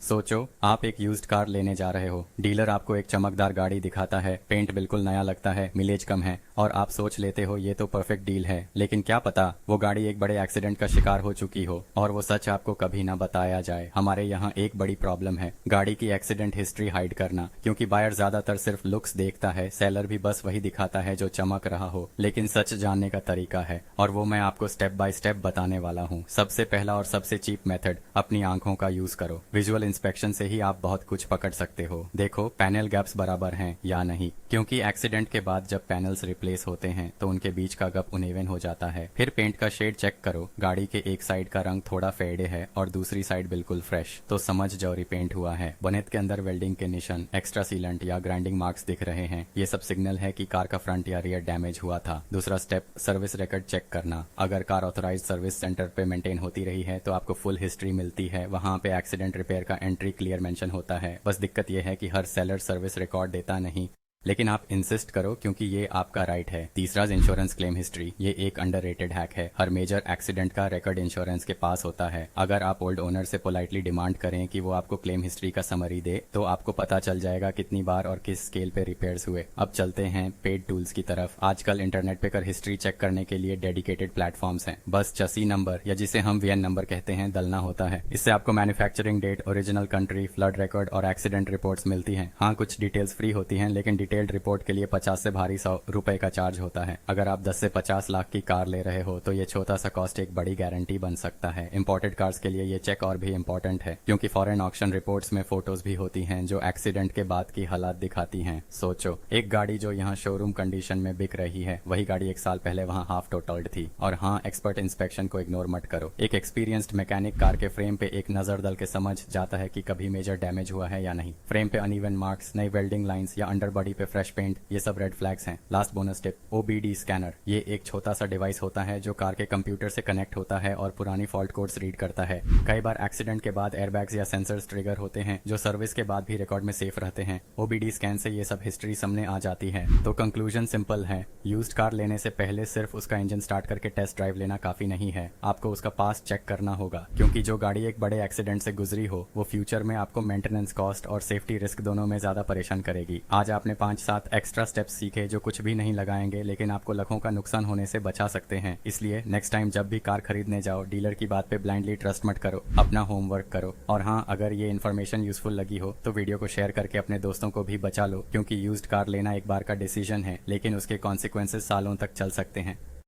सोचो आप एक यूज्ड कार लेने जा रहे हो। डीलर आपको एक चमकदार गाड़ी दिखाता है, पेंट बिल्कुल नया लगता है, मिलेज कम है और आप सोच लेते हो ये तो परफेक्ट डील है। लेकिन क्या पता वो गाड़ी एक बड़े एक्सीडेंट का शिकार हो चुकी हो और वो सच आपको कभी ना बताया जाए। हमारे यहाँ एक बड़ी प्रॉब्लम है गाड़ी की एक्सीडेंट हिस्ट्री हाइड करना, क्योंकि बायर ज्यादातर सिर्फ लुक्स देखता है, सेलर भी बस वही दिखाता है जो चमक रहा हो। लेकिन सच जानने का तरीका है और वो मैं आपको स्टेप बाय स्टेप बताने वाला हूँ। सबसे पहला और सबसे चीप मेथड, अपनी आंखों का यूज करो। विजुअल इंस्पेक्शन से ही आप बहुत कुछ पकड़ सकते हो। देखो पैनल गैप्स बराबर हैं या नहीं, क्योंकि एक्सीडेंट के बाद जब पैनल्स रिप्लेस होते हैं तो उनके बीच का गैप अनइवन हो जाता है। फिर पेंट का शेड चेक करो, गाड़ी के एक साइड का रंग थोड़ा फेडे है और दूसरी साइड बिल्कुल फ्रेश, तो समझ जाओ रिपेंट हुआ है। बोनेट के अंदर वेल्डिंग के निशान, एक्स्ट्रा सीलेंट या ग्राइंडिंग मार्क्स दिख रहे हैं, ये सब सिग्नल है कि कार का फ्रंट या रियर डैमेज हुआ था। दूसरा स्टेप, सर्विस रिकॉर्ड चेक करना। अगर कार ऑथराइज सर्विस सेंटर पे मेंटेन होती रही है तो आपको फुल हिस्ट्री मिलती है। वहां पे एक्सीडेंट रिपेयर का एंट्री क्लियर मेंशन होता है। बस दिक्कत यह है कि हर सेलर सर्विस रिकॉर्ड देता नहीं, लेकिन आप इंसिस्ट करो क्योंकि ये आपका राइट है। तीसरा, इंश्योरेंस क्लेम हिस्ट्री। ये एक अंडररेटेड हैक है। हर मेजर एक्सीडेंट का रिकॉर्ड इंश्योरेंस के पास होता है। अगर आप ओल्ड ओनर से पोलाइटली डिमांड करें कि वो आपको क्लेम हिस्ट्री का समरी दे तो आपको पता चल जाएगा कितनी बार और किस स्केल पे रिपेयर्स हुए। अब चलते हैं पेड टूल्स की तरफ। आजकल इंटरनेट पे कर हिस्ट्री चेक करने के लिए डेडिकेटेड प्लेटफॉर्म्स हैं। बस चसी नंबर या जिसे हम वीएन नंबर कहते हैं डलना होता है। इससे आपको manufacturing date, original country, flood record और एक्सीडेंट रिपोर्ट्स मिलती हैं। हाँ, कुछ डिटेल्स फ्री होती हैं, लेकिन डिटेल्ड रिपोर्ट के लिए 50 से भारी 100 रुपए का चार्ज होता है। अगर आप 10 से 50 लाख की कार ले रहे हो तो ये छोटा सा कॉस्ट एक बड़ी गारंटी बन सकता है। इंपोर्टेड कार्स के लिए ये चेक और भी इंपॉर्टेंट है, क्योंकि फॉरेन ऑक्शन रिपोर्ट्स में फोटोज भी होती हैं जो एक्सीडेंट के बाद की हालात दिखाती हैं। सोचो, एक गाड़ी जो यहाँ शोरूम कंडीशन में बिक रही है, वही गाड़ी एक साल पहले वहाँ हाफ टोटल्ड थी। और हाँ, एक्सपर्ट इंस्पेक्शन को इग्नोर मत करो। एक एक्सपीरियंस्ड मैकेनिक कार के फ्रेम पे एक नजर डाल के समझ जाता है कि कभी मेजर डैमेज हुआ है या नहीं। फ्रेम पे अनइवन मार्क्स, नई वेल्डिंग लाइंस या अंडर बॉडी पे फ्रेश पेंट, ये सब रेड फ्लैग्स हैं। Last bonus tip, OBD scanner. ये एक छोटा सा डिवाइस होता है जो कार के कंप्यूटर से कनेक्ट होता है और पुरानी फॉल्ट कोड्स रीड करता है। कई बार एक्सीडेंट के बाद एयरबैग्स या सेंसर्स ट्रिगर होते हैं जो सर्विस के बाद भी रिकॉर्ड में सेफ रहते हैं। ओबीडी स्कैन से ये सब हिस्ट्री सामने आ जाती है। तो कंक्लूजन सिंपल है, यूज्ड कार लेने से पहले सिर्फ उसका इंजन स्टार्ट करके टेस्ट ड्राइव लेना काफी नहीं है। आपको उसका पास्ट चेक करना होगा, क्योंकि जो गाड़ी एक बड़े एक्सीडेंट से गुजरी हो वो फ्यूचर में आपको मेंटेनेंस कॉस्ट और सेफ्टी रिस्क दोनों में ज्यादा परेशान करेगी। आज आपने 5-7 एक्स्ट्रा स्टेप्स सीखे जो कुछ भी नहीं लगाएंगे लेकिन आपको लाखों का नुकसान होने से बचा सकते हैं। इसलिए नेक्स्ट टाइम जब भी कार खरीदने जाओ, डीलर की बात पे ब्लाइंडली ट्रस्ट मत करो, अपना होमवर्क करो। और हाँ, अगर ये इन्फॉर्मेशन यूजफुल लगी हो तो वीडियो को शेयर करके अपने दोस्तों को भी बचा लो, क्योंकि यूज्ड कार लेना एक बार का डिसीजन है लेकिन उसके कॉन्सिक्वेंसेस सालों तक चल सकते हैं।